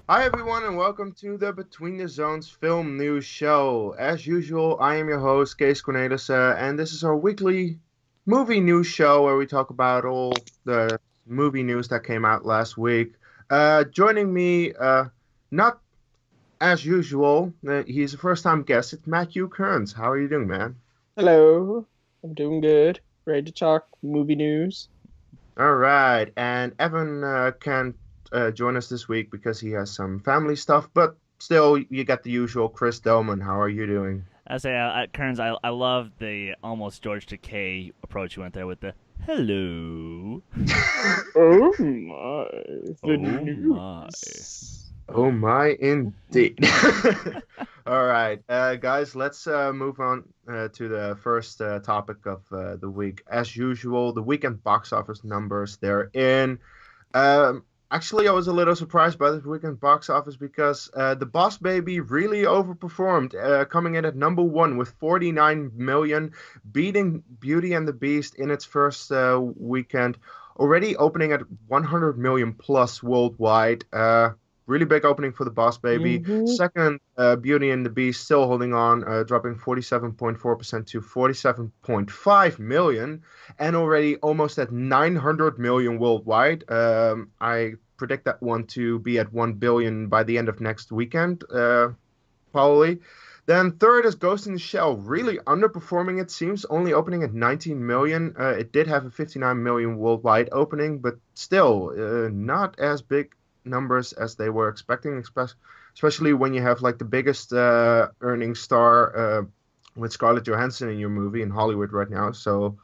Hi, everyone, and welcome to the Between the Zones Film News Show. As usual, I am your host, Kees Cornelisse, and this is our weekly movie news show where we talk about all the movie news that came out last week. Joining me, not as usual, he's a first-time guest. It's Matthew Kearns. How are you doing, man? Hello, I'm doing good. Ready to talk movie news. All right, and Evan can't join us this week because he has some family stuff, but still, you got the usual Chris Dohmen. How are you doing? I say, Kearns, I love the almost George Takei approach you went there with the hello. Oh my, the Oh my. news. Oh my, indeed. All right, guys, let's move on to the first topic of the week. As usual, the weekend box office numbers, they're in. Actually, I was a little surprised by this weekend box office because The Boss Baby really overperformed, coming in at number one with 49 million, beating Beauty and the Beast in its first weekend, already opening at 100 million plus worldwide. Really big opening for The Boss Baby. hmm Second, Beauty and the Beast still holding on, dropping 47.4% to 47.5 million and already almost at 900 million worldwide. I predict that one to be at 1 billion by the end of next weekend, probably. Then third is Ghost in the Shell, really underperforming it seems, only opening at 19 million. It did have a 59 million worldwide opening, but still not as big numbers as they were expecting, especially when you have like the biggest earning star with Scarlett Johansson in your movie in Hollywood right now. So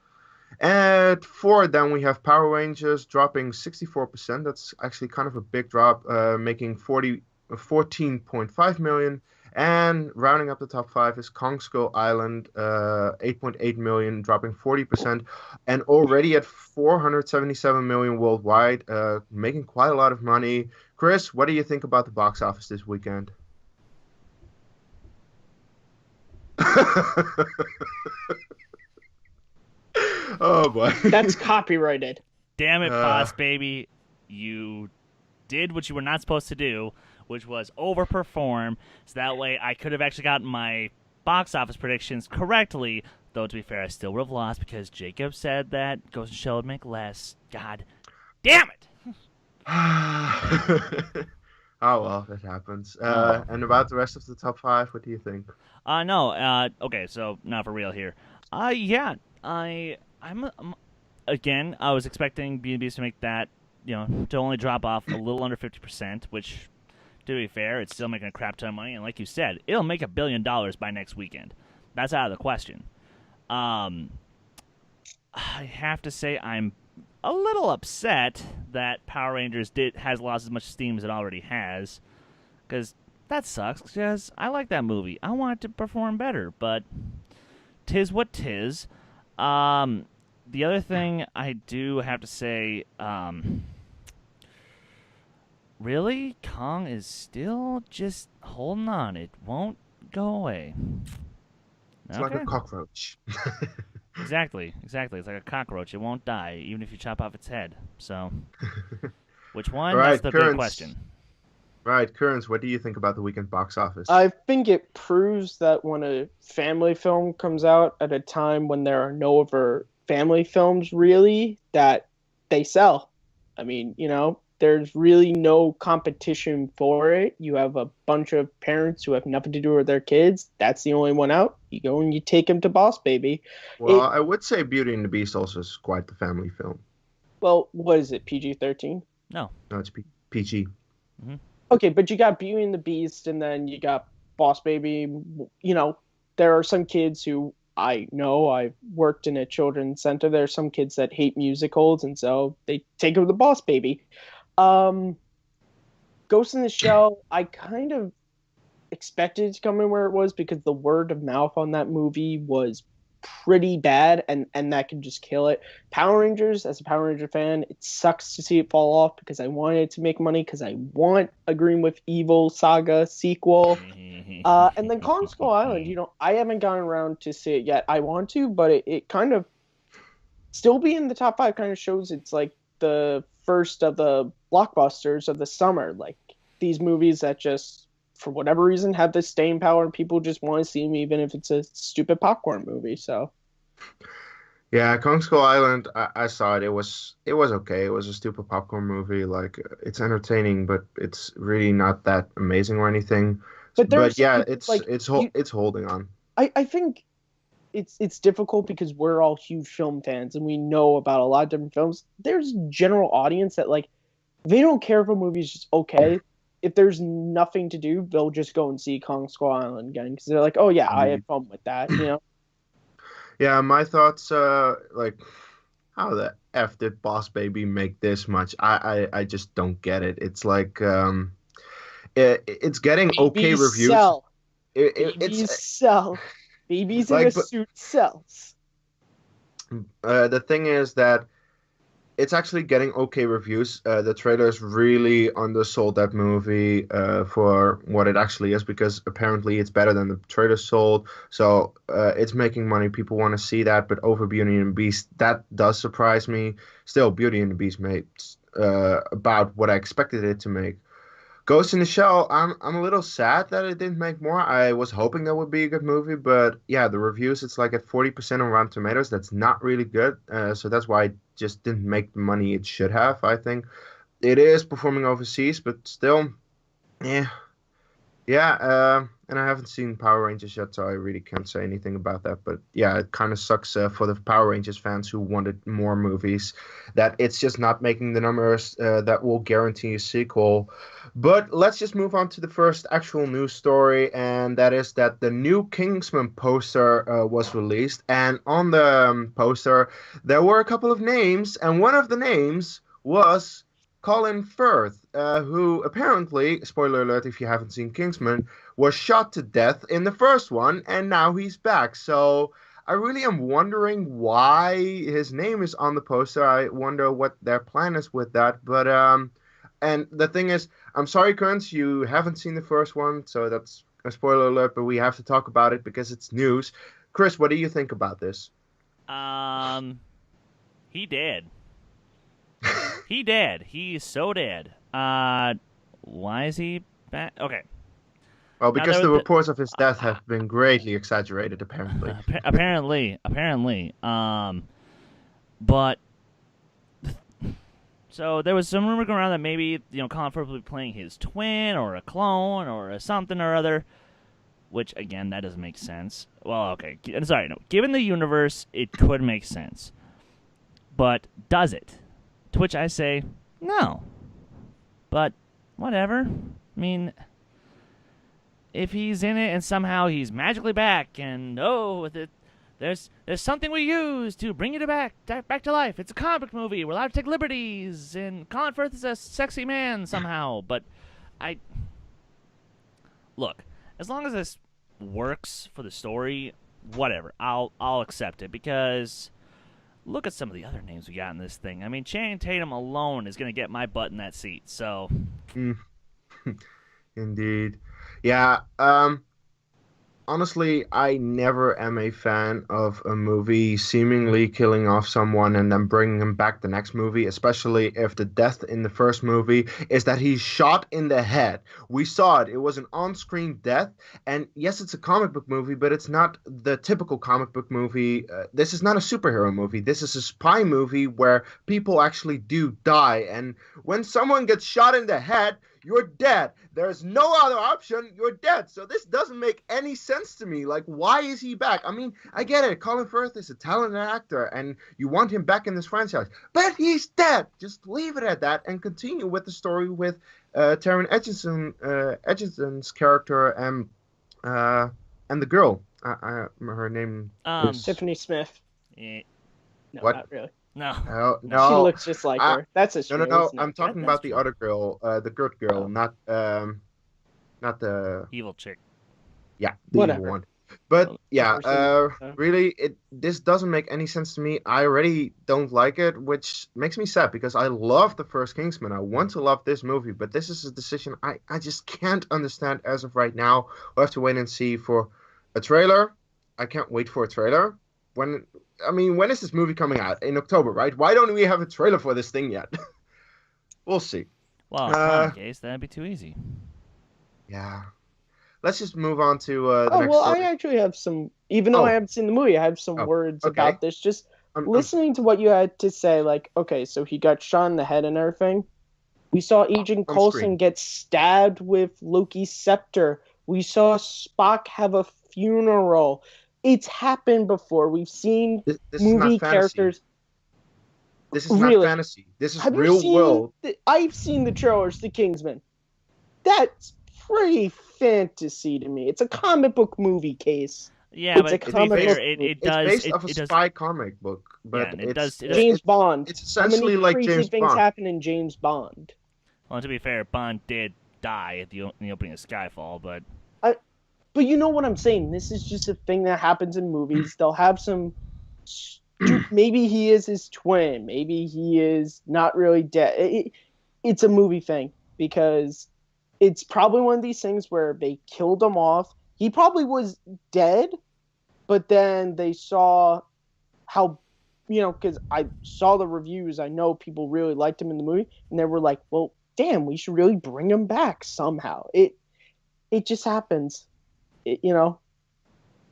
at four, then we have Power Rangers dropping 64%. That's actually kind of a big drop, making 14.5 million. And rounding up the top five is Kong Skull Island, 8.8 million, dropping 40%, and already at 477 million worldwide, making quite a lot of money. Chris, what do you think about the box office this weekend? Oh boy. That's copyrighted. Damn it, Uh, boss baby. You did what you were not supposed to do, which was overperform. So that way I could have actually gotten my box office predictions correctly. Though, to be fair, I still would have lost because Jacob said that Ghost in the Shell would make less. God damn it. oh well, that happens. Oh. And about the rest of the top five, what do you think? No. Okay. So not for real here. Yeah. Again. I was expecting B&Bs to make that. To only drop off a little under 50%, which, to be fair, it's still making a crap ton of money. And like you said, it'll make $1 billion by next weekend. That's out of the question. Um, I have to say I'm a little upset that Power Rangers has lost as much steam as it already has, because that sucks. Because I like that movie. I want it to perform better, but tis what tis. Um, the other thing I do have to say, really, Kong is still just holding on. It won't go away. It's like a Okay. cockroach. Exactly. It's like a cockroach. It won't die, even if you chop off its head. So, which All one? That's right, the big Kearns. question. Right, Kearns, what do you think about the weekend box office? I think it proves that when a family film comes out at a time when there are no other family films really, that they sell. I mean, there's really no competition for it. You have a bunch of parents who have nothing to do with their kids. That's the only one out. You go and you take them to Boss Baby. Well, It I would say Beauty and the Beast also is quite the family film. Well, what is it? PG-13? No. No, it's PG. Hmm. Okay, but you got Beauty and the Beast, and then you got Boss Baby. You know, there are some kids who I know. I've worked in a children's center. There are some kids that hate musicals, and so they take them to Boss Baby. Um, Ghost in the Shell, I kind of expected it to come in where it was because the word of mouth on that movie was pretty bad, and that can just kill it. Power Rangers, as a Power Ranger fan, it sucks to see it fall off because I wanted it to make money because I want a Green with Evil saga sequel. And then Kong Skull Island, I haven't gotten around to see it yet. I want to, but it kind of still be in the top 5 kind of shows it's like the first of the blockbusters of the summer. Like these movies that just, for whatever reason, have this staying power, and people just want to see them, even if it's a stupid popcorn movie. So. Yeah, Kong Skull Island. I saw it. It was okay. It was a stupid popcorn movie. Like it's entertaining, but it's really not that amazing or anything. But yeah, you, it's holding on. I think it's difficult because we're all huge film fans and we know about a lot of different films. There's a general audience that like they don't care if a movie's just okay. If there's nothing to do, they'll just go and see Kong Skull Island again because they're like, oh yeah, I had fun with that, you know. Yeah, my thoughts. Like, how the f did Boss Baby make this much? I just don't get it. It's like it's getting okay Babies reviews. Sell. It's sell. Babies in a suit sells. The thing is that it's actually getting okay reviews. The trailers really undersold that movie for what it actually is because apparently it's better than the trailer sold. So it's making money. People want to see that. But over Beauty and the Beast, that does surprise me. Still, Beauty and the Beast made about what I expected it to make. Ghost in the Shell, I'm a little sad that it didn't make more. I was hoping that would be a good movie, but yeah, the reviews, it's like at 40% on Rotten Tomatoes. That's not really good. So that's why it just didn't make the money it should have, I think. It is performing overseas, but still, yeah. Yeah, and I haven't seen Power Rangers yet, so I really can't say anything about that. But yeah, it kind of sucks for the Power Rangers fans who wanted more movies, that it's just not making the numbers that will guarantee a sequel. But let's just move on to the first actual news story, and that is that the new Kingsman poster was released. And on the poster, there were a couple of names, and one of the names was Colin Firth, who apparently, spoiler alert if you haven't seen Kingsman, was shot to death in the first one, and now he's back. So I really am wondering why his name is on the poster. I wonder what their plan is with that. But and the thing is, I'm sorry, Kearns, you haven't seen the first one, so that's a spoiler alert, but we have to talk about it because it's news. Chris, what do you think about this? He did. He dead. He's so dead. Why is he back? Okay. Well, because the reports of his death have been greatly exaggerated, apparently. Apparently. But so there was some rumor going around that maybe Colin Firth would be playing his twin or a clone or a something or other. Which again, that doesn't make sense. Well, okay. Sorry, no. Given the universe, it could make sense. But does it? To which I say, no. But, whatever. I mean, if he's in it and somehow he's magically back and, there's something we use to bring you back to life. It's a comic book movie. We're allowed to take liberties. And Colin Firth is a sexy man somehow. But look, as long as this works for the story, whatever. I'll accept it because look at some of the other names we got in this thing. I mean, Channing Tatum alone is going to get my butt in that seat. So, Indeed. Yeah. Honestly, I never am a fan of a movie seemingly killing off someone and then bringing him back the next movie, especially if the death in the first movie is that he's shot in the head. We saw it. It was an on-screen death. And yes, it's a comic book movie, but it's not the typical comic book movie. This is not a superhero movie. This is a spy movie where people actually do die. And when someone gets shot in the head, you're dead. There's no other option. You're dead. So this doesn't make any sense to me. Like, why is he back? I mean, I get it. Colin Firth is a talented actor, and you want him back in this franchise. But he's dead. Just leave it at that and continue with the story with Taron Egerton's character and the girl. Her name is Tiffany Smith. Yeah. No, What? not really. No. She looks just like her. That's a shame. No. I'm talking about the other girl, the good girl, not the evil chick. Yeah, the evil one. But yeah, really, this doesn't make any sense to me. I already don't like it, which makes me sad because I love the first Kingsman. I want to love this movie, but this is a decision I just can't understand as of right now. We'll have to wait and see for a trailer. I can't wait for a trailer. When is this movie coming out? In October, right? Why don't we have a trailer for this thing yet? We'll see. Well, come on, Case. That'd be too easy. Yeah. Let's just move on to the Oh, next well, story. I actually have some, even though I haven't seen the movie, I have some words okay. about this. Just listening to what you had to say, like, okay, so he got shot in the head and everything. We saw Agent Coulson get stabbed with Loki's scepter. We saw Spock have a funeral. It's happened before. We've seen this movie characters. This is not fantasy. This is real world. I've seen the trailers to Kingsman. That's pretty fantasy to me. It's a comic book movie, Case. Yeah, but to be fair, it does. It's based off a spy comic book, but it does. James Bond. It's essentially like James Bond. How many crazy things happen in James Bond? Well, to be fair, Bond did die at the opening of Skyfall, but you know what I'm saying. This is just a thing that happens in movies. They'll have some. Maybe he is his twin. Maybe he is not really dead. It's a movie thing because it's probably one of these things where they killed him off. He probably was dead, but then they saw how, because I saw the reviews. I know people really liked him in the movie, and they were like, well, damn, we should really bring him back somehow. It just happens,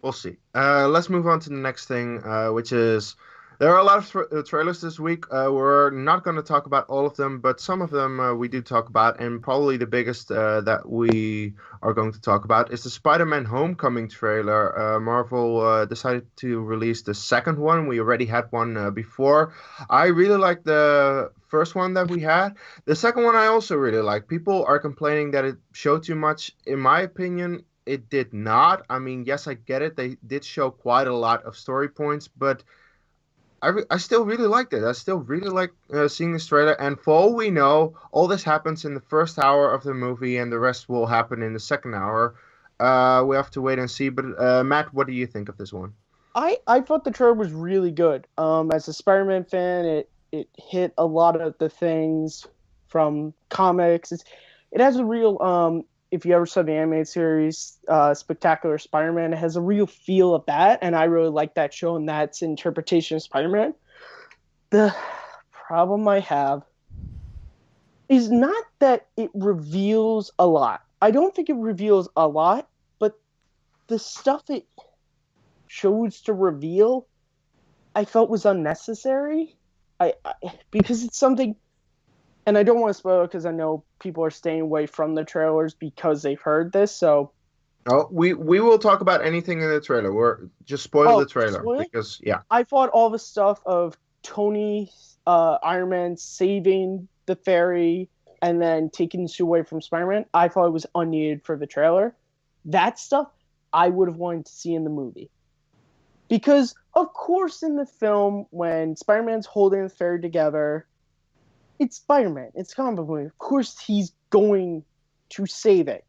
We'll see. Let's move on to the next thing, which is there are a lot of trailers this week. We're not going to talk about all of them, but some of them we do talk about, and probably the biggest that we are going to talk about is the Spider-Man Homecoming trailer. Marvel decided to release the second one. We already had one before. I really like the first one that we had. The second one I also really like. People are complaining that it showed too much. In my opinion, it did not. I mean, yes, I get it. They did show quite a lot of story points, but I still really liked it. I still really like seeing this trailer. And for all we know, all this happens in the first hour of the movie, and the rest will happen in the second hour. We have to wait and see. But Matt, what do you think of this one? I thought the trailer was really good. As a Spider-Man fan, it hit a lot of the things from comics. It has a real if you ever saw the animated series, Spectacular Spider-Man, it has a real feel of that, and I really like that show and that's interpretation of Spider-Man. The problem I have is not that it reveals a lot. I don't think it reveals a lot, but the stuff it chose to reveal, I felt was unnecessary. Because it's something. And I don't want to spoil it because I know people are staying away from the trailers because they've heard this. So, we will talk about anything in the trailer. We're just spoil the trailer because I thought all the stuff of Tony, Iron Man saving the fairy and then taking the suit away from Spider-Man. I thought it was unneeded for the trailer. That stuff I would have wanted to see in the movie because, of course, in the film when Spider-Man's holding the fairy together. It's Spider-Man. It's a comic book movie. Of course he's going to save it.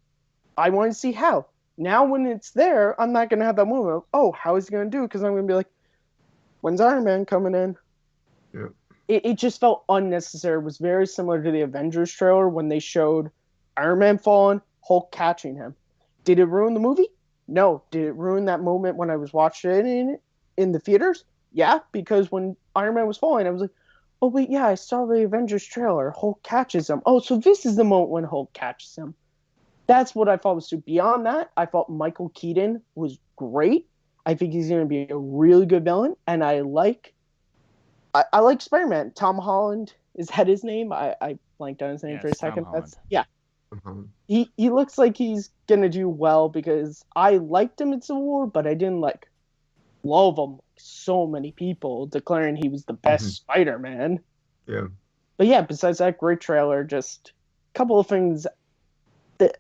I want to see how. Now when it's there, I'm not going to have that moment of, oh, how is he going to do it? Because I'm going to be like, when's Iron Man coming in? Yeah. It just felt unnecessary. It was very similar to the Avengers trailer when they showed Iron Man falling, Hulk catching him. Did it ruin the movie? No. Did it ruin that moment when I was watching it in the theaters? Yeah, because when Iron Man was falling, I was like, oh, wait, yeah, I saw the Avengers trailer. Hulk catches him. Oh, so this is the moment when Hulk catches him. That's what I thought was stupid. Beyond that, I thought Michael Keaton was great. I think he's going to be a really good villain. And I like Spider-Man. Tom Holland, is that his name? I blanked on his name for a second. He looks like he's going to do well because I liked him in Civil War, but I didn't love him. So many people declaring he was the best Spider-Man. Yeah. But yeah, besides that great trailer, just a couple of things that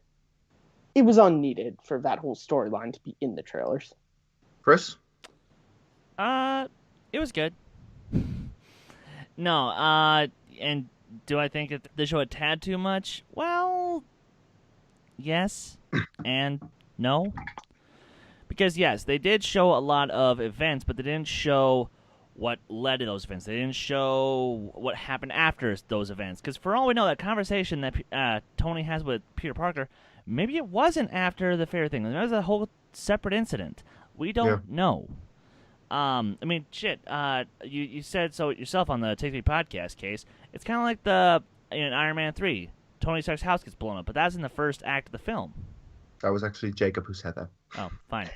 it was unneeded for that whole storyline to be in the trailers. Chris? It was good. No, and do I think that they show a tad too much? Well, yes and no. Because, yes, they did show a lot of events, but they didn't show what led to those events. They didn't show what happened after those events. Because for all we know, that conversation that Tony has with Peter Parker, maybe it wasn't after the fairy thing. It was a whole separate incident. We don't know. I mean, shit, you said so yourself on the Take 3 podcast case. It's kind of like in Iron Man 3. Tony Stark's house gets blown up, but that's in the first act of the film. That was actually Jacob who said that. Oh, fine.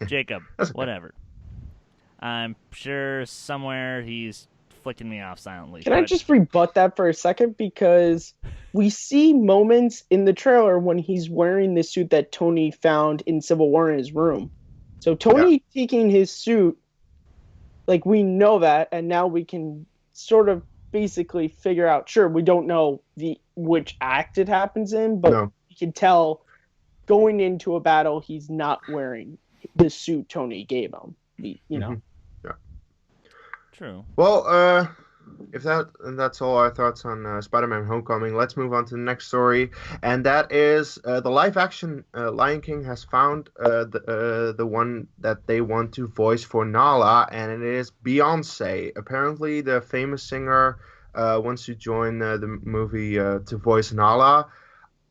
Jacob, That's okay. whatever. I'm sure somewhere he's flicking me off silently. Can I just rebut that for a second? Because we see moments in the trailer when he's wearing the suit that Tony found in Civil War in his room. So Tony taking his suit, like, we know that, and now we can sort of basically figure out, sure, we don't know which act it happens in, but you can tell going into a battle he's not wearing the suit Tony gave him. You know. Yeah. True. Well, if that's all our thoughts on Spider-Man: Homecoming, let's move on to the next story, and that is the live-action Lion King has found the one that they want to voice for Nala, and it is Beyoncé. Apparently, the famous singer wants to join the movie to voice Nala.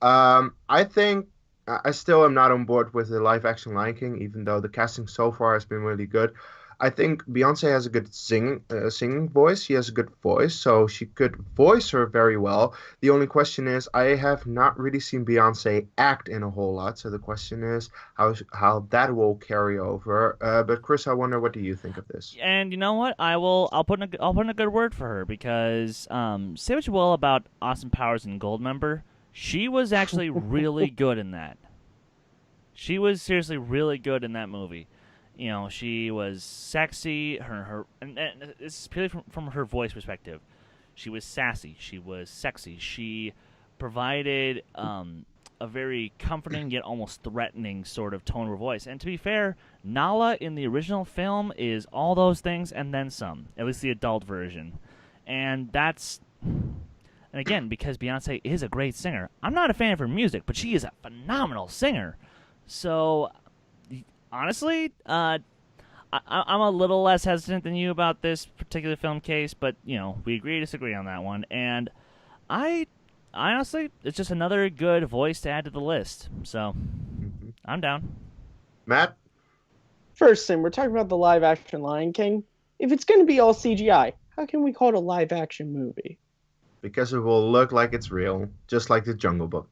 I think. I still am not on board with the live-action Lion King, even though the casting so far has been really good. I think Beyoncé has a good singing voice. She has a good voice, so she could voice her very well. The only question is, I have not really seen Beyoncé act in a whole lot, so the question is how that will carry over. But Chris, I wonder, what do you think of this? And you know what? I'll put in a good word for her, because say what you will about Austin Powers and Goldmember, she was actually really good in that. She was seriously really good in that movie. You know, she was sexy. And this is purely from her voice perspective. She was sassy. She was sexy. She provided a very comforting yet almost threatening sort of tone of her voice. And to be fair, Nala in the original film is all those things and then some. At least the adult version. And that's... And again, because Beyoncé is a great singer, I'm not a fan of her music, but she is a phenomenal singer. So, honestly, I'm a little less hesitant than you about this particular film case, but, you know, we agree to disagree on that one. And I honestly, it's just another good voice to add to the list. So, I'm down. Matt? First thing, we're talking about the live-action Lion King. If it's going to be all CGI, how can we call it a live-action movie? Because it will look like it's real, just like the Jungle Book.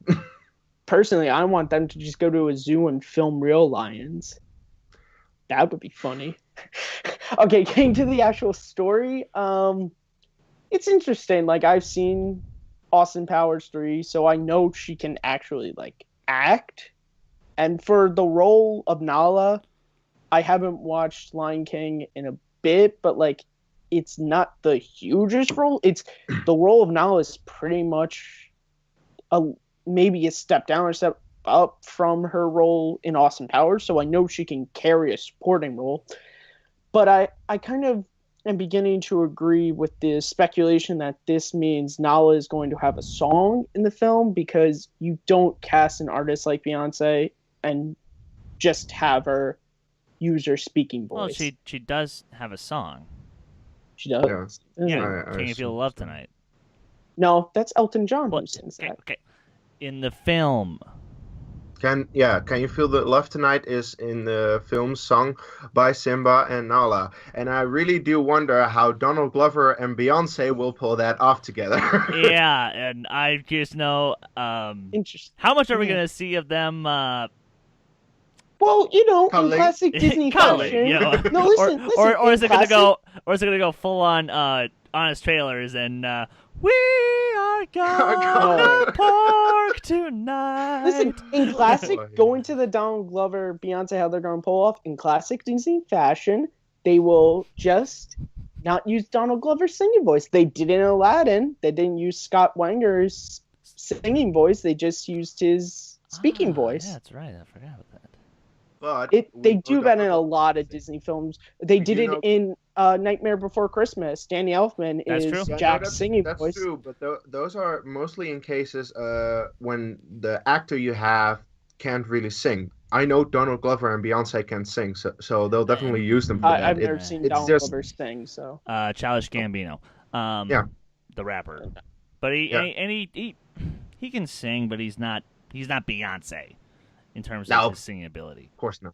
Personally, I want them to just go to a zoo and film real lions. That would be funny. Okay, getting to the actual story. It's interesting. Like, I've seen Austin Powers 3, so I know she can actually, like, act. And for the role of Nala, I haven't watched Lion King in a bit, but, like, it's not the hugest role. It's the role of Nala is pretty much maybe a step down or step up from her role in Austin Powers, so I know she can carry a supporting role. But I kind of am beginning to agree with the speculation that this means Nala is going to have a song in the film, because you don't cast an artist like Beyoncé and just have her use her speaking voice. Well, she does have a song. She does? Yeah, Can You Feel Love Tonight? No, that's Elton John who sings that. Okay. In the film. Can You Feel the Love Tonight is in the film sung by Simba and Nala. And I really do wonder how Donald Glover and Beyoncé will pull that off together. Yeah, and I just know Interesting. How much are we going to see of them well, you know, in classic Disney fashion. You know? No, listen, or is it going to go full on honest trailers and we are going pork tonight. Listen, in classic, going to the Donald Glover, Beyonce, how they're going to pull off, in classic Disney fashion, they will just not use Donald Glover's singing voice. They did it in Aladdin. They didn't use Scott Wanger's singing voice. They just used his speaking voice. Yeah, that's right. I forgot about that. But they do that in a lot of Disney films. They did it in Nightmare Before Christmas. Danny Elfman is Jack's singing voice. That's true, but those are mostly in cases when the actor you have can't really sing. I know Donald Glover and Beyonce can sing, so they'll definitely use them for that. I've never seen Donald Glover sing, so. Childish Gambino, the rapper, but he can sing, but he's not Beyonce in terms of his singing ability. Of course not.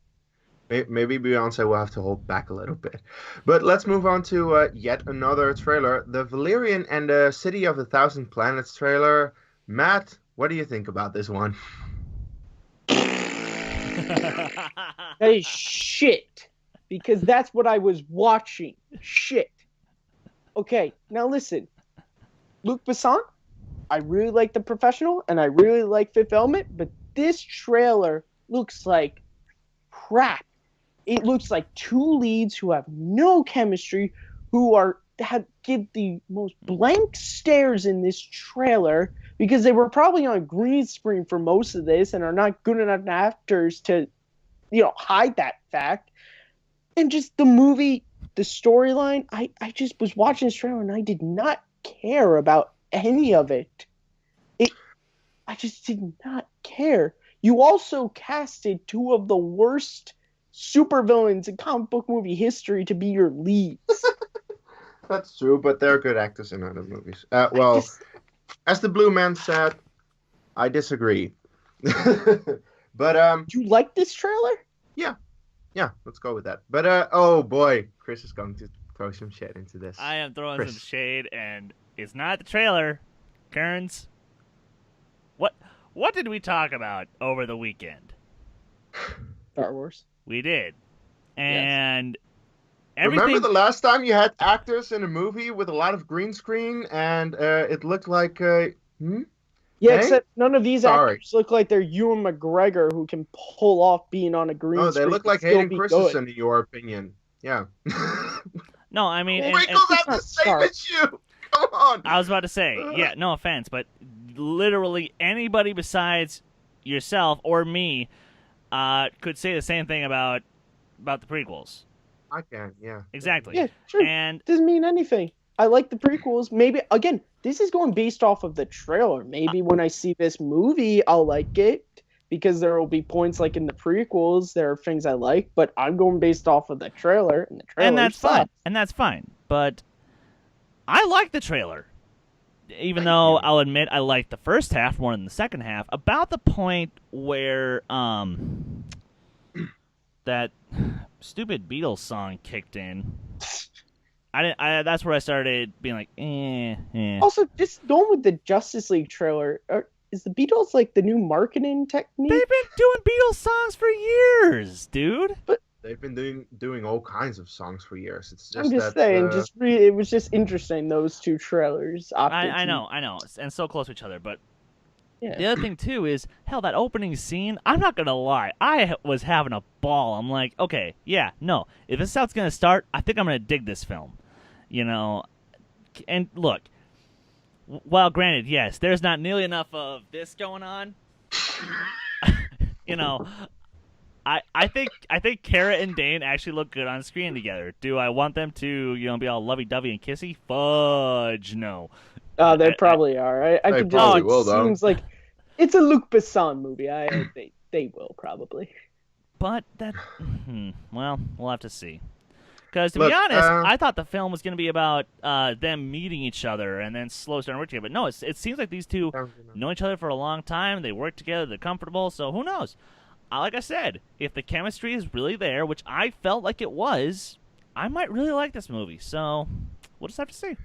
Maybe Beyonce will have to hold back a little bit. But let's move on to yet another trailer, the Valerian and the City of the Thousand Planets trailer. Matt, What do you think about this one? That is shit. Because that's what I was watching. Shit. Okay, now listen. Luc Besson, I really like The Professional, and I really like Fifth Element, but this trailer looks like crap. It looks like two leads who have no chemistry, who give the most blank stares in this trailer because they were probably on green screen for most of this and are not good enough actors to, hide that fact. And just the movie, the storyline, I just was watching this trailer and I did not care about any of it. I just did not care. You also casted two of the worst supervillains in comic book movie history to be your leads. That's true, but they're good actors in other movies. As the Blue Man said, I disagree. But you like this trailer? Yeah, let's go with that. But oh boy, Chris is going to throw some shade into this. I am throwing some shade, and it's not the trailer. Kearns, what did we talk about over the weekend? Star Wars. We did, and everything. Remember the last time you had actors in a movie with a lot of green screen, and it looked like Yeah, except none of these actors look like they're Ewan McGregor who can pull off being on a green screen. Oh, they look like Hayden Christensen, in your opinion. Yeah. No, I mean... Wrinkles have the same issue! Come on! I was about to say, yeah, no offense, but literally anybody besides yourself or me could say the same thing about the prequels. I can, yeah. Exactly. Yeah, sure. And doesn't mean anything. I like the prequels. Maybe, again, this is going based off of the trailer. Maybe when I see this movie, I'll like it because there will be points like in the prequels. There are things I like, but I'm going based off of the trailer, and the trailer and that's sucks. fine. And that's fine. But I like the trailer, even though I'll admit I liked the first half more than the second half. About the point where that stupid Beatles song kicked in. That's where I started being like, eh. Also, just going with the Justice League trailer, is the Beatles like the new marketing technique? They've been doing Beatles songs for years, dude. But they've been doing all kinds of songs for years. It's just I'm just saying, it was just interesting, those two trailers. I know, and so close to each other, but yeah. The other thing, too, is, hell, that opening scene, I'm not going to lie, I was having a ball. I'm like, okay, yeah, no, if this is how it's going to start, I think I'm going to dig this film. And look, while granted, yes, there's not nearly enough of this going on, I think Kara and Dane actually look good on screen together. Do I want them to, be all lovey-dovey and kissy? Fudge, no. They probably are. I could just. It seems like it's a Luc Besson movie. They will probably. But that, well, we'll have to see. Because to be honest, I thought the film was going to be about them meeting each other and then slow starting to work together. But no, it seems like these two know each other for a long time. They work together. They're comfortable. So who knows? Like I said, if the chemistry is really there, which I felt like it was, I might really like this movie. So we'll just have to see.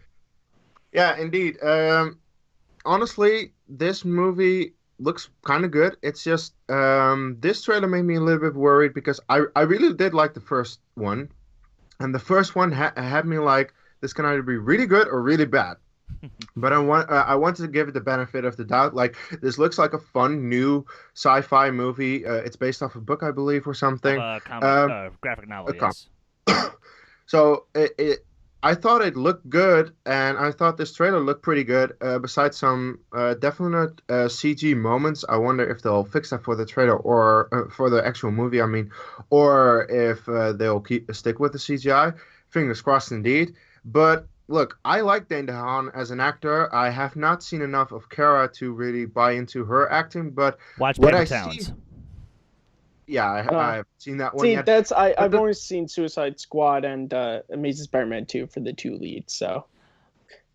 Yeah, indeed. Honestly, this movie looks kind of good. It's just this trailer made me a little bit worried because I really did like the first one. And the first one had me like, this can either be really good or really bad. But I wanted to give it the benefit of the doubt. Like, this looks like a fun new sci-fi movie. It's based off a book, I believe, or something. Graphic novel, yes. So I thought it looked good, and I thought this trailer looked pretty good. Besides some definite CG moments, I wonder if they'll fix that for the trailer or for the actual movie. I mean, or if they'll stick with the CGI. Fingers crossed, indeed. But look, I like Dane DeHaan as an actor. I have not seen enough of Kara to really buy into her acting, but watch Paper Towns. Yeah, I've seen that one. I've only seen Suicide Squad and Amazing Spider-Man 2 for the two leads, so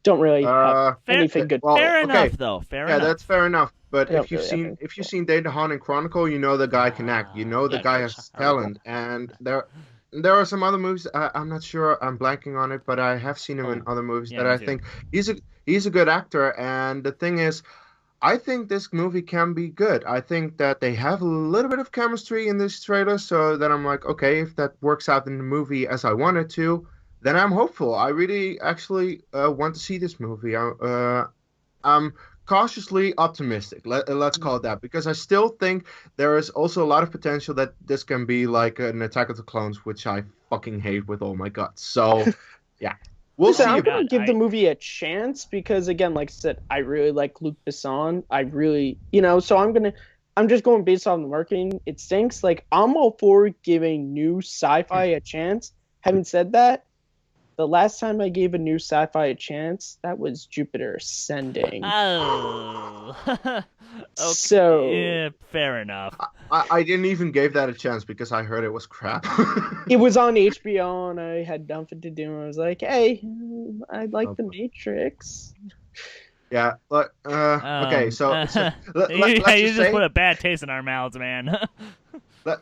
don't really have anything good. Fair enough, though. Fair enough. Yeah, that's fair enough. But if you've seen Dane DeHaan in Chronicle, you know the guy can act. You know the guy has talent, and there are some other movies. I'm not sure. I'm blanking on it, but I have seen him in other movies that I think he's a good actor. And the thing is, I think this movie can be good. I think that they have a little bit of chemistry in this trailer, so that I'm like, okay, if that works out in the movie as I want it to, then I'm hopeful. I really actually want to see this movie. I'm cautiously optimistic. Let's call it that, because I still think there is also a lot of potential that this can be like an Attack of the Clones, which I fucking hate with all my guts. So, yeah, we'll Listen, see. I'm gonna give the movie a chance because, again, like I said, I really like Luc Besson. I really, so I'm just going based on the marketing. It stinks. Like, I'm all for giving new sci-fi a chance. Having said that, the last time I gave a new sci-fi a chance, that was Jupiter Ascending. Oh. Okay. So yeah, fair enough. I didn't even give that a chance because I heard it was crap. it was on HBO and I had nothing to do. And I was like, hey, I like The Matrix. Yeah, but okay, so let's you just just put a bad taste in our mouths, man.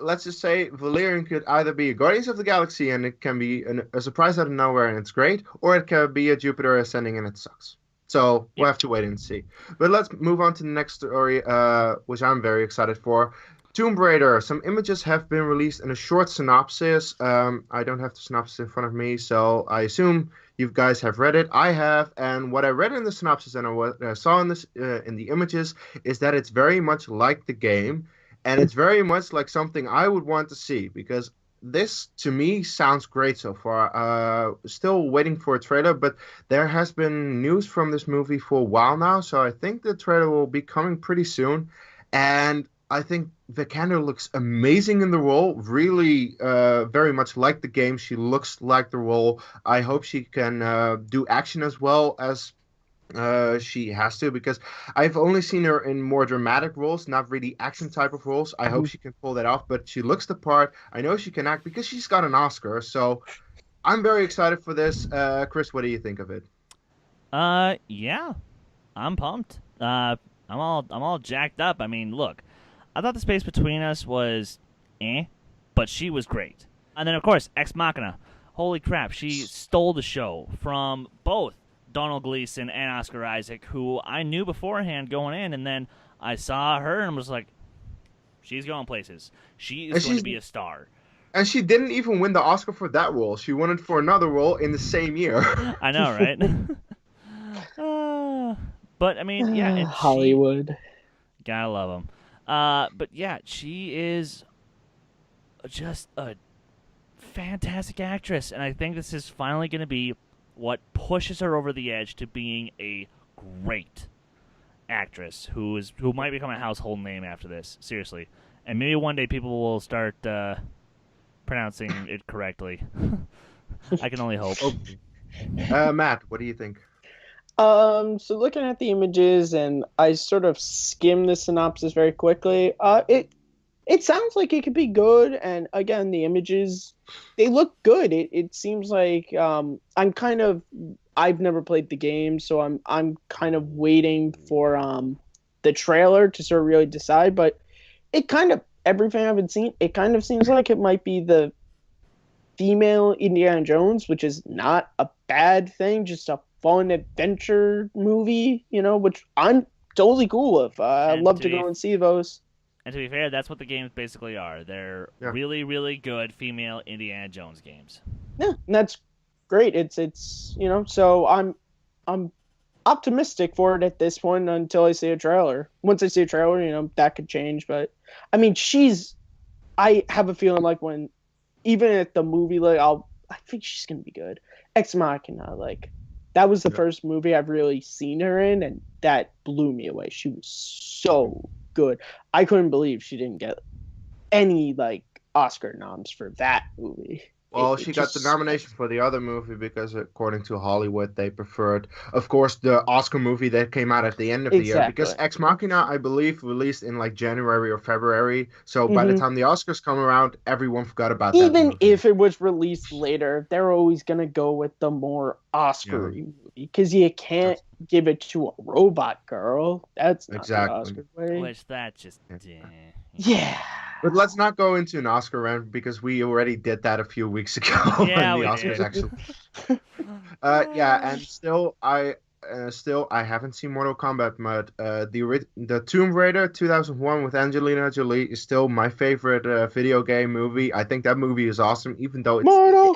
Let's just say Valerian could either be a Guardians of the Galaxy and it can be a surprise out of nowhere and it's great, or it can be a Jupiter Ascending and it sucks. So we'll have to wait and see. But let's move on to the next story, which I'm very excited for. Tomb Raider. Some images have been released in a short synopsis. I don't have the synopsis in front of me, so I assume you guys have read it. I have, and what I read in the synopsis and what I saw in the images is that it's very much like the game. And it's very much like something I would want to see, because this, to me, sounds great so far. Still waiting for a trailer, but there has been news from this movie for a while now, so I think the trailer will be coming pretty soon. And I think Vikander looks amazing in the role, really very much like the game. She looks like the role. I hope she can do action as well as she has to, because I've only seen her in more dramatic roles, not really action type of roles. I hope she can pull that off, but she looks the part. I know she can act because she's got an Oscar, so I'm very excited for this. Chris, what do you think of it? Yeah, I'm pumped. I'm all jacked up. I mean, look, I thought the space between us was but she was great. And then, of course, Ex Machina. Holy crap, she stole the show from both Donald Gleason and Oscar Isaac, who I knew beforehand going in, and then I saw her and was like, she's going places. She is going to be a star. And she didn't even win the Oscar for that role. She won it for another role in the same year. I know, right? But, I mean, yeah. Hollywood. Gotta love them. But, yeah, she is just a fantastic actress, and I think this is finally going to be what pushes her over the edge to being a great actress who might become a household name after this. Seriously. And maybe one day people will start pronouncing it correctly. I can only hope. Matt, what do you think? So looking at the images, and I sort of skimmed the synopsis very quickly, it sounds like it could be good, and again, the images, they look good. It seems like I've never played the game, so I'm kind of waiting for the trailer to sort of really decide. But it kind of, everything I've been seeing, it kind of seems like it might be the female Indiana Jones, which is not a bad thing, just a fun adventure movie, which I'm totally cool with. I'd love to go and see those. And to be fair, that's what the games basically are. They're really, really good female Indiana Jones games. Yeah, and that's great. It's so I'm optimistic for it at this point until I see a trailer. Once I see a trailer, that could change. But I mean, I have a feeling like when even at the movie, like I think she's gonna be good. Ex Machina, like that was the first movie I've really seen her in, and that blew me away. She was so good. I couldn't believe she didn't get any Oscar noms for that movie. Well, she got the nomination for the other movie because, according to Hollywood, they preferred, of course, the Oscar movie that came out at the end of the year. Because Ex Machina, I believe, released in January or February. So by the time the Oscars come around, everyone forgot about that movie. Even if it was released later, they're always going to go with the more Oscar-y movie. Because you can't give it to a robot girl. That's not the Oscar way. Which that just... Yeah. But let's not go into an Oscar rant because we already did that a few weeks ago. Yeah, when the Oscars actually. And still, I still, I haven't seen Mortal Kombat, but the Tomb Raider 2001 with Angelina Jolie is still my favorite video game movie. I think that movie is awesome, even though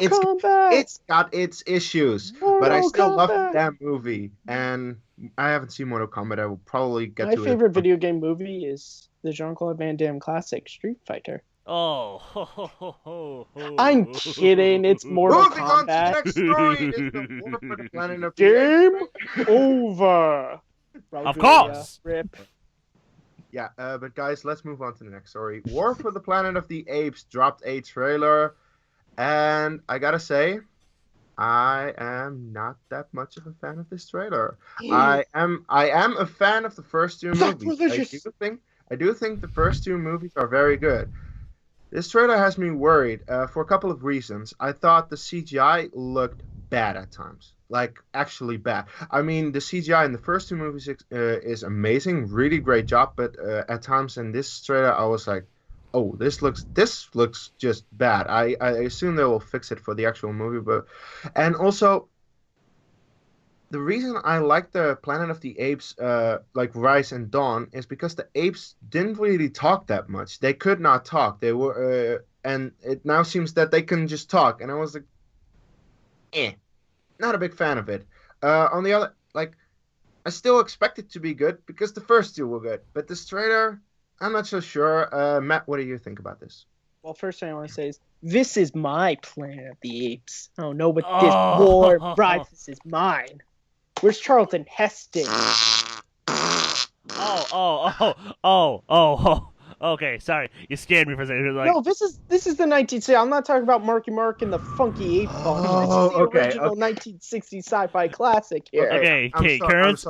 it's got its issues. But I still love that movie, and I haven't seen Mortal Kombat. I will probably get to it. My favorite video game movie is the Jean-Claude Van Damme classic Street Fighter. Oh, I'm kidding. It's Mortal Moving on to the Kombat. next story is the War for the Planet of the Game Apes. over. Of course. Rip. Yeah, but guys, let's move on to the next story. War for the Planet of the Apes dropped a trailer, and I gotta say, I am not that much of a fan of this trailer. I am a fan of the first two movies. I do think the first two movies are very good. This trailer has me worried for a couple of reasons. I thought the CGI looked bad at times. Like, actually bad. I mean, the CGI in the first two movies is amazing. Really great job. But at times in this trailer, I was like, oh, this looks just bad. I assume they will fix it for the actual movie. And also, the reason I like the Planet of the Apes, like Rise and Dawn, is because the apes didn't really talk that much. They could not talk. They were, and it now seems that they can just talk. And I was like, not a big fan of it. On the other, like, I still expect it to be good because the first two were good. But this trailer, I'm not so sure. Matt, what do you think about this? Well, first thing I want to say is, this is my Planet of the Apes. I don't know what this war Rise, this is mine. Where's Charlton Heston? Okay, sorry. You scared me for a second. Like... No, this is the 1960s. I'm not talking about Marky Mark and the Funky Ape Bunch. Oh, this is the original 1960s sci-fi classic here. Okay, Kearns,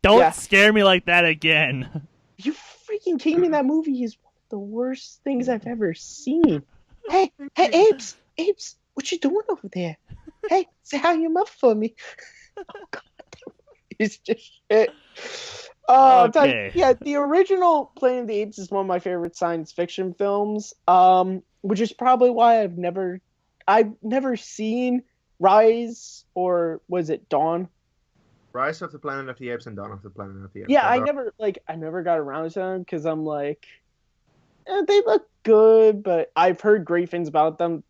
don't scare me like that again. You freaking kidding me? That movie is one of the worst things I've ever seen. Hey, Apes, what you doing over there? Hey, say hi your mother for me. Oh God, it's just shit. Okay. Yeah, the original Planet of the Apes is one of my favorite science fiction films. Which is probably why I've never seen Rise, or was it Dawn? Rise of the Planet of the Apes and Dawn of the Planet of the Apes. Yeah, I never got around to them because I'm like, they look good, but I've heard great things about them.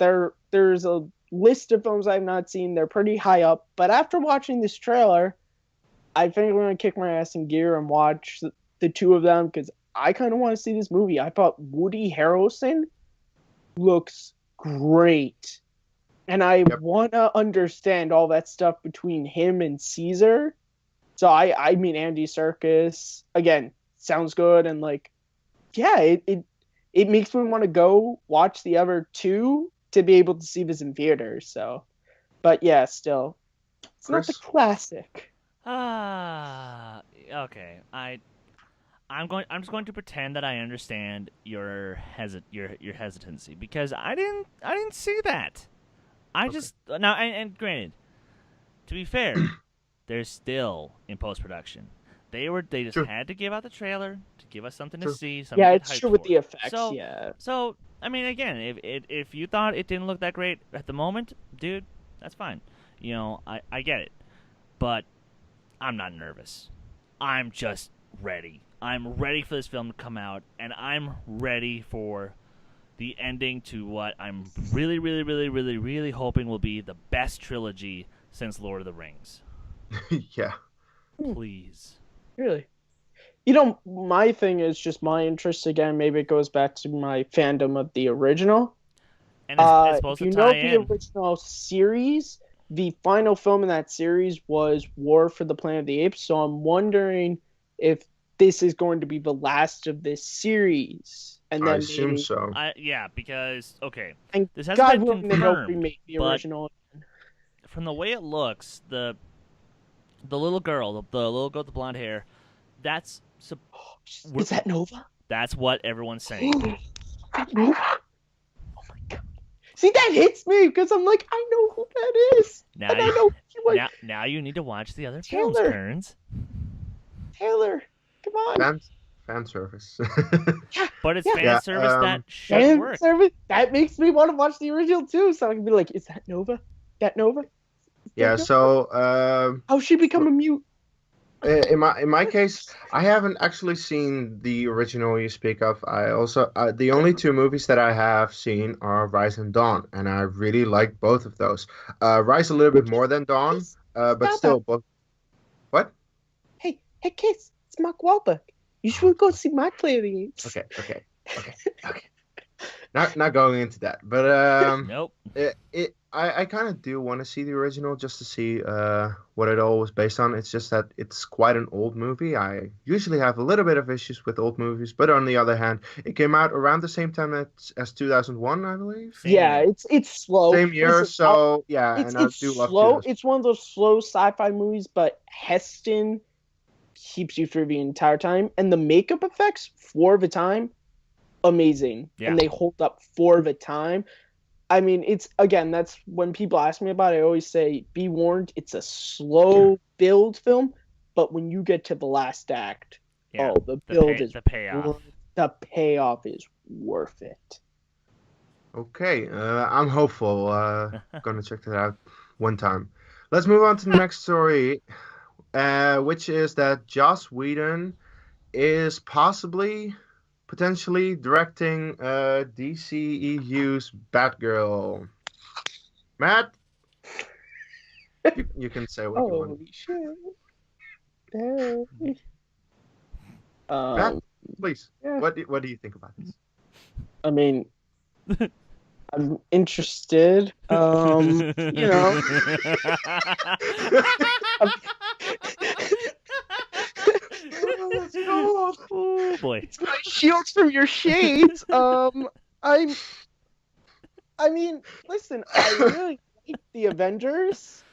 There's a list of films I've not seen. They're pretty high up, but after watching this trailer, I think I'm going to kick my ass in gear and watch the two of them because I kind of want to see this movie. I thought Woody Harrelson looks great, and I want to understand all that stuff between him and Caesar. So I mean, Andy Serkis, again, sounds good, and like, yeah, it makes me want to go watch the other two to be able to see this in theaters. So, but yeah, still, it's not the classic. Okay. I'm just going to pretend that I understand your hesitancy because I didn't see that. And granted, to be fair, they're still in post production. They just had to give out the trailer to give us something to see. Something yeah, to it's hype true with for. the effects. So I mean, again, if you thought it didn't look that great at the moment, dude, that's fine. You know, I get it, but I'm not nervous. I'm just ready. I'm ready for this film to come out, and I'm ready for the ending to what I'm really, really, really, really, really hoping will be the best trilogy since Lord of the Rings. Yeah. Please. Really? You know, my thing is just my interest again. Maybe it goes back to my fandom of the original. And it's supposed if you to know tie in. the original series, the final film in that series was War for the Planet of the Apes. So I'm wondering if this is going to be the last of this series. And then I assume so. Yeah, because and this hasn't God been willing, they don't confirmed. remake the but original. From the way it looks, the little girl, with the blonde hair, that's Is that Nova? That's what everyone's saying. Nova? Oh my God! See, that hits me because I'm like, I know who that is. Now and I know now you need to watch the other Taylor. films, Kearns. Taylor, come on. Fan service. But it's fan service that should fan work. Service, that makes me want to watch the original too. So I can be like, is that Nova? That Nova? Yeah. So how'd she become a mute? in my case, I haven't actually seen the original you speak of. I also the only two movies that I have seen are Rise and Dawn, and I really like both of those. Rise a little bit more than Dawn, but still both. What? Hey, kids, it's Mark Wahlberg. You should go see my Planet of the Apes. Okay. Not going into that, but Nope. I kind of do want to see the original just to see what it all was based on. It's just that it's quite an old movie. I usually have a little bit of issues with old movies, but on the other hand, it came out around the same time as 2001, I believe. Yeah, it's slow. Same year, Listen, so yeah, it's and I do love slow. 2000. It's one of those slow sci-fi movies, but Heston keeps you through the entire time, and the makeup effects for the time, amazing, and they hold up for the time. I mean, it's again, that's when people ask me about it, I always say, be warned, it's a slow build film, but when you get to the last act, the payoff is worth it. Okay, I'm hopeful. Gonna check that out one time. Let's move on to the next story, which is that Joss Whedon is potentially directing DCEU's Batgirl. Matt, you can say what you want. Holy shit. Matt, please. Yeah. What do you think about this? I mean, I'm interested. You know. Oh boy! It's my shields from your shades. I mean, listen. I really like the Avengers.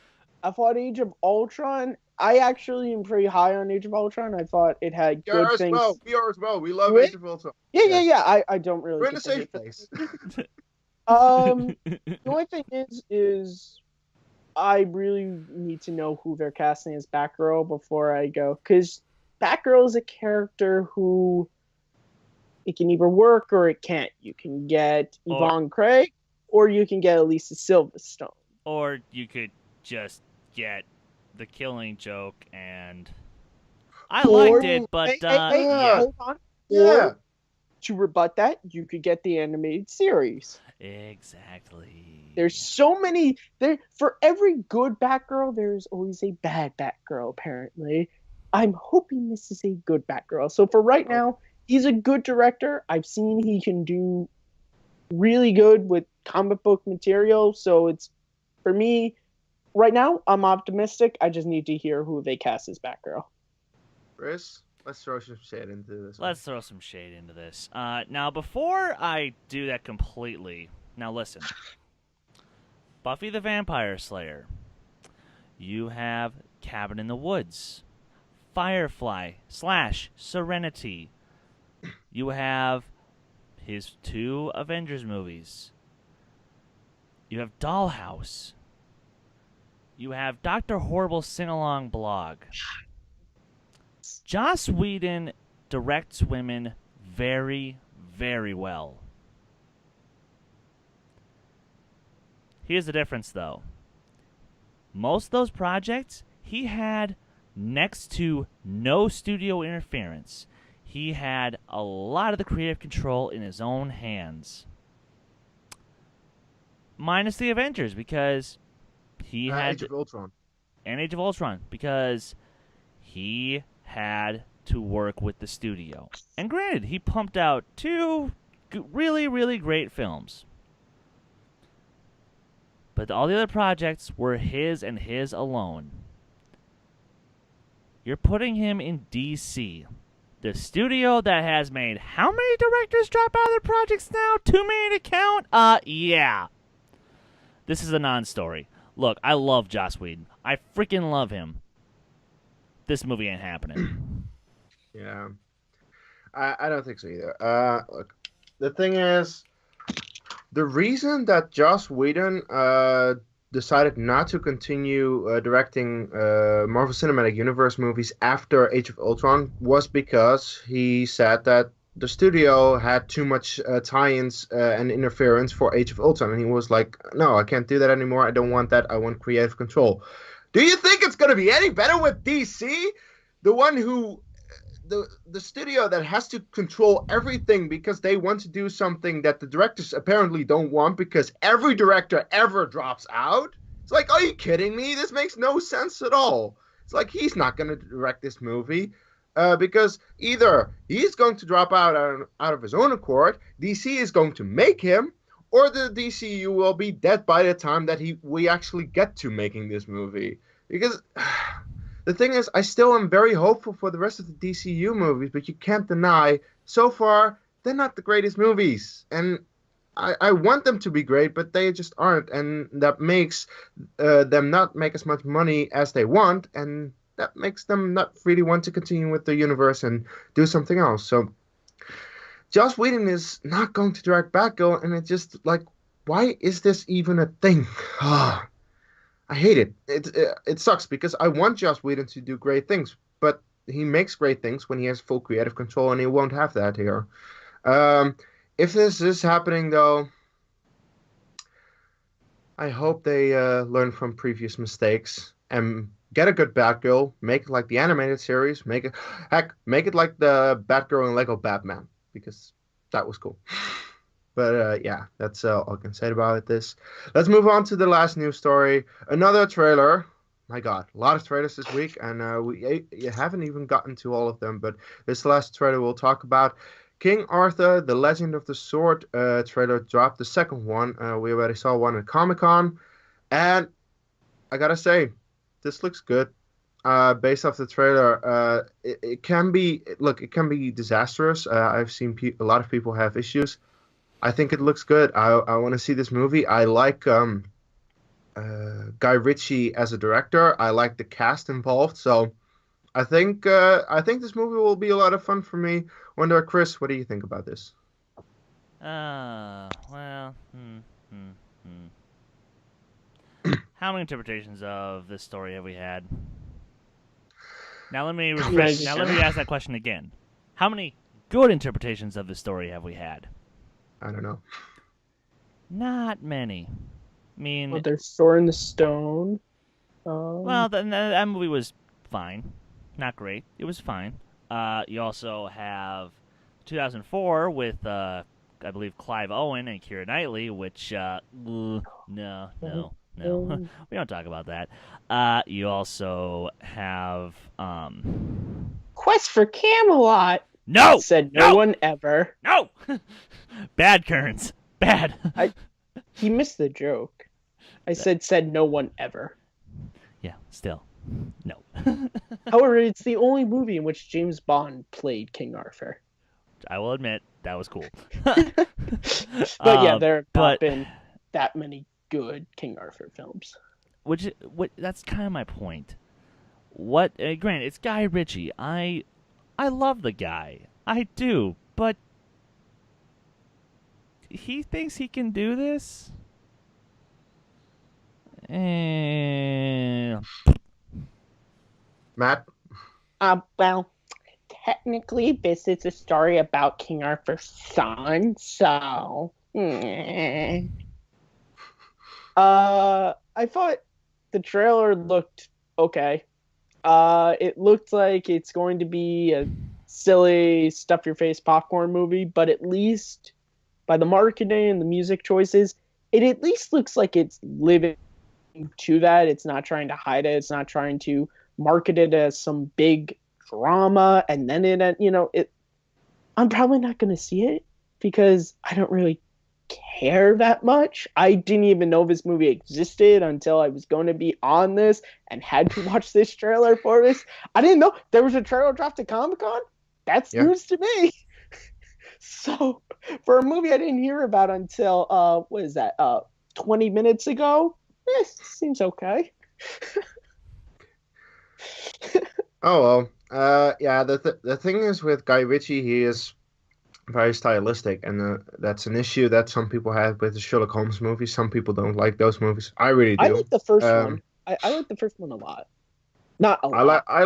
I thought Age of Ultron. I actually am pretty high on Age of Ultron. I thought it had good things. We are as well. We love Age of Ultron. Yeah. I don't really. We're in a safe place. The only thing is I really need to know who they're casting as Batgirl before I go, because Batgirl is a character who it can either work or it can't. You can get Yvonne Craig, or you can get Elisa Silverstone, or you could just get The Killing Joke, and I liked it, but hold on. Or to rebut that, you could get the animated series. Exactly. There's so many. For every good Batgirl, there's always a bad Batgirl, apparently. I'm hoping this is a good Batgirl. So for right now, he's a good director. I've seen he can do really good with comic book material. So it's, for me, right now, I'm optimistic. I just need to hear who they cast as Batgirl. Chris, let's throw some shade into this. Let's throw some shade into this. Now, before I do that completely, now listen. Buffy the Vampire Slayer. You have Cabin in the Woods. Firefly / Serenity. You have his 2 Avengers movies. You have Dollhouse. You have Dr. Horrible's sing-along blog. Joss Whedon directs women very, very well. Here's the difference, though. Most of those projects, he had next to no studio interference. He had a lot of the creative control in his own hands. Minus the Avengers, because he had... Age of Ultron. And Age of Ultron, because he had to work with the studio. And granted, he pumped out 2 really, really great films. But all the other projects were his and his alone. You're putting him in DC. The studio that has made how many directors drop out of their projects now? Too many to count? Yeah. This is a non-story. Look, I love Joss Whedon. I freaking love him. This movie ain't happening. Yeah. I don't think so either. Look, the thing is, the reason that Joss Whedon decided not to continue directing Marvel Cinematic Universe movies after Age of Ultron was because he said that the studio had too much tie-ins and interference for Age of Ultron, and he was like, "No, I can't do that anymore. I don't want that. I want creative control." Do you think it's gonna be any better with DC? The one who, the studio that has to control everything because they want to do something that the directors apparently don't want because every director ever drops out. It's like, are you kidding me? This makes no sense at all. It's like he's not gonna direct this movie. Because either he's going to drop out of his own accord, DC is going to make him, or the DCU will be dead by the time that we actually get to making this movie. Because the thing is, I still am very hopeful for the rest of the DCU movies, but you can't deny, so far, they're not the greatest movies. And I want them to be great, but they just aren't. And that makes them not make as much money as they want, and that makes them not really want to continue with the universe and do something else. So Joss Whedon is not going to direct Batgirl, and it's just like, why is this even a thing? I hate it. It sucks because I want Joss Whedon to do great things, but he makes great things when he has full creative control, and he won't have that here. If this is happening, though, I hope they learn from previous mistakes and get a good Batgirl, make it like the animated series, make it like the Batgirl and Lego Batman, because that was cool. But yeah, that's all I can say about this. Let's move on to the last news story. Another trailer. My God, a lot of trailers this week, and we haven't even gotten to all of them, but this last trailer we'll talk about. King Arthur, The Legend of the Sword trailer dropped, the second one. We already saw one at Comic-Con, and I gotta say, this looks good. Based off the trailer, it can be disastrous. I've seen a lot of people have issues. I think it looks good. I want to see this movie. I like Guy Ritchie as a director. I like the cast involved. So I think this movie will be a lot of fun for me. Wonder, Chris, what do you think about this? Well, How many interpretations of this story have we had? Now let me refresh. Now let me ask that question again. How many good interpretations of this story have we had? I don't know. Not many. I mean, well, there's Sword in the Stone. Well, that movie was fine. Not great. It was fine. You also have 2004 with, I believe, Clive Owen and Keira Knightley, which, no. We don't talk about that. You also have, Quest for Camelot. No! Said no one ever. No! Bad, Kearns. Bad. He missed the joke. I said no one ever. Yeah, still. No. However, it's the only movie in which James Bond played King Arthur. I will admit, that was cool. But yeah, there have not been that many good King Arthur films. That's kind of my point. Granted, it's Guy Ritchie. I love the guy. I do, but he thinks he can do this? Matt? Well, technically, this is a story about King Arthur's son, so... I thought the trailer looked okay. It looked like it's going to be a silly, stuff-your-face popcorn movie, but at least by the marketing and the music choices, it at least looks like it's living to that. It's not trying to hide it. It's not trying to market it as some big drama, and then I'm probably not going to see it because I don't really care that much. I didn't even know this movie existed until I was going to be on this and had to watch this trailer for this. I didn't know there was a trailer dropped at Comic-Con. That's news to me. So for a movie I didn't hear about until 20 minutes ago, seems okay. Oh well, yeah. The thing is with Guy Ritchie, he is very stylistic, and that's an issue that some people have with the Sherlock Holmes movies. Some people don't like those movies. I really do. I like the first one. I like the first one a lot. Not a lot. I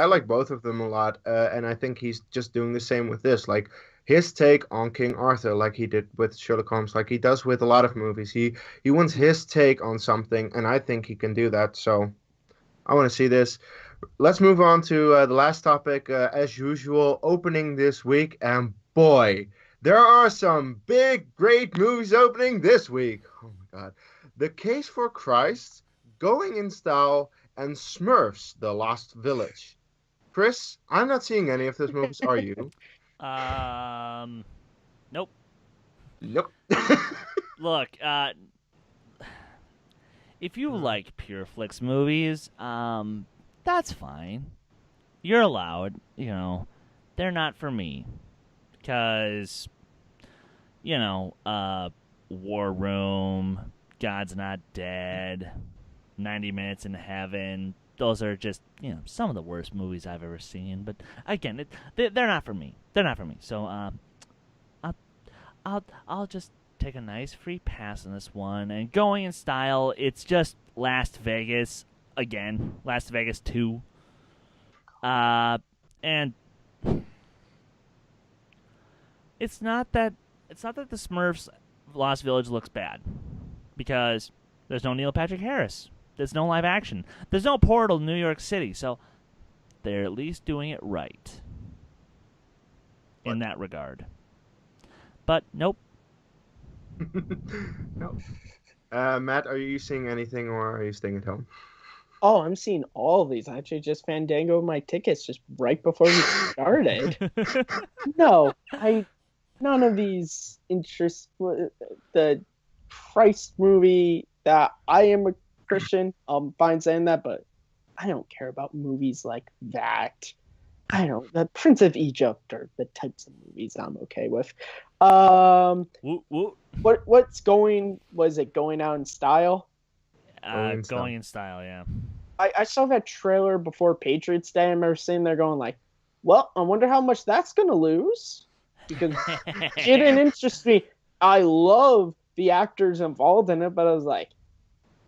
like both of them a lot, and I think he's just doing the same with this. Like his take on King Arthur, like he did with Sherlock Holmes, like he does with a lot of movies. He wants his take on something, and I think he can do that. So I want to see this. Let's move on to the last topic, as usual, opening this week, and boy, there are some big, great movies opening this week. Oh my God, The Case for Christ, Going in Style, and Smurfs: The Lost Village. Chris, I'm not seeing any of those movies. Are you? Nope. Nope. Look, if you like Pure Flix movies, that's fine. You're allowed. You know, they're not for me. Because, you know, War Room, God's Not Dead, 90 Minutes in Heaven. Those are just, you know, some of the worst movies I've ever seen. But again, they're not for me. They're not for me. So, I'll just take a nice free pass on this one. And Going in Style, it's just Las Vegas again. Las Vegas 2. And it's not that the Smurfs Lost Village looks bad, because there's no Neil Patrick Harris. There's no live action. There's no portal to New York City. So they're at least doing it right in that regard. But nope. No. Matt, are you seeing anything, or are you staying at home? Oh, I'm seeing all of these. I actually just fandangoed my tickets just right before we started. No, none of these interest. The Christ movie, that I am a Christian. I'm fine saying that, but I don't care about movies like that. I don't. The Prince of Egypt are the types of movies I'm okay with. What's going? Was it Going Out in Style? Going in Style, yeah. I saw that trailer before Patriots Day. I remember sitting there going like, well, I wonder how much that's gonna lose, because it didn't interest me. I love the actors involved in it, but I was like,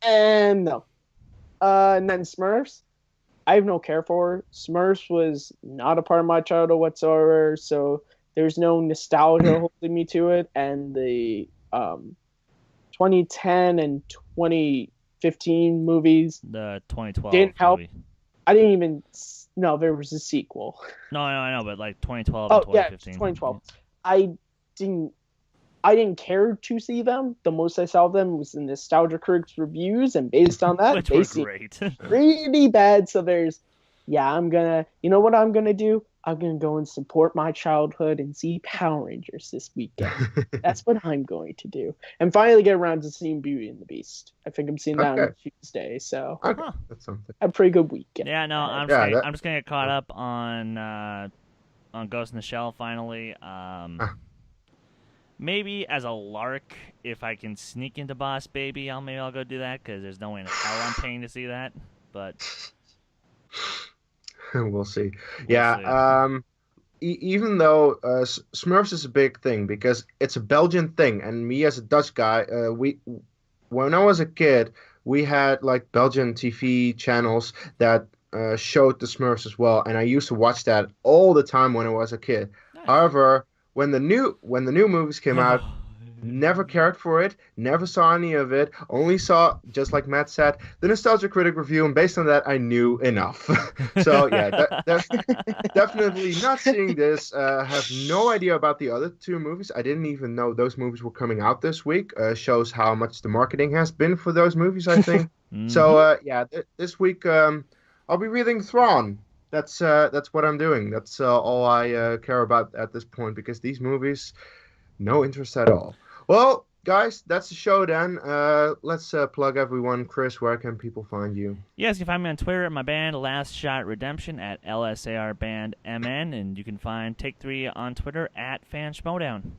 no. And then Smurfs, I have no care for. Smurfs was not a part of my childhood whatsoever, so there's no nostalgia holding me to it. And the 2010 and 2015 movies, the 2012 didn't help. movie. I didn't even know there was a sequel. No, I know, but like 2012 and 2015. Yeah, 2012. I didn't care to see them. The most I saw of them was in Nostalgia Critics reviews, and based on that, which they were seem great. really bad. So you know what I'm gonna do? I'm gonna go and support my childhood and see Power Rangers this weekend. That's what I'm going to do, and finally get around to seeing Beauty and the Beast. I think I'm seeing that on Tuesday, so That's something. a pretty good weekend. Yeah, no, I'm just gonna get caught up on Ghost in the Shell finally. Maybe as a lark, if I can sneak into Boss Baby, I'll go do that, because there's no way in hell I'm paying to see that. But we'll see. We'll see. Even though Smurfs is a big thing because it's a Belgian thing, and me as a Dutch guy, when I was a kid, we had like Belgian TV channels that showed the Smurfs as well, and I used to watch that all the time when I was a kid. Nice. However, when the new movies came out, never cared for it, never saw any of it, only saw, just like Matt said, the Nostalgia Critic review, and based on that, I knew enough. So yeah, definitely not seeing this. Have no idea about the other two movies. I didn't even know those movies were coming out this week. Shows how much the marketing has been for those movies, I think. Mm-hmm. So this week I'll be reading Thrawn. That's what I'm doing. That's all I care about at this point, because these movies, no interest at all. Well, guys, that's the show then. Let's plug everyone. Chris, where can people find you? Yes, you can find me on Twitter at my band, Last Shot Redemption, at LSARBandMN, and you can find Take 3 on Twitter at FanSchmodown.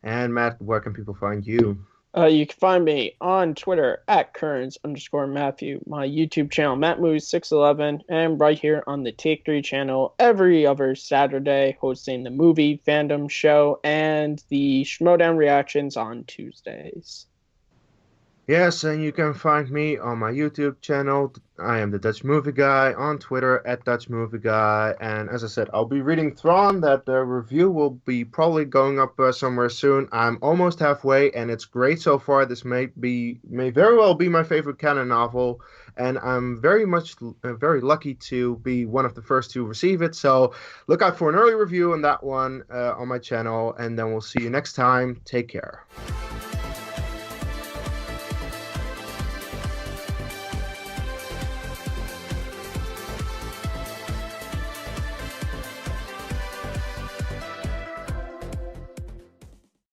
And Matt, where can people find you? You can find me on Twitter at Kearns_Matthew, my YouTube channel, MattMovies611, and right here on the Take 3 channel every other Saturday, hosting the movie fandom show and the Schmodown reactions on Tuesdays. Yes, and you can find me on my YouTube channel. I am the Dutch Movie Guy, on Twitter at Dutch Movie Guy. And as I said, I'll be reading Thrawn. That the review will be probably going up somewhere soon. I'm almost halfway, and it's great so far. This may very well be my favorite canon novel, and I'm very lucky to be one of the first to receive it. So look out for an early review on that one on my channel, and then we'll see you next time. Take care.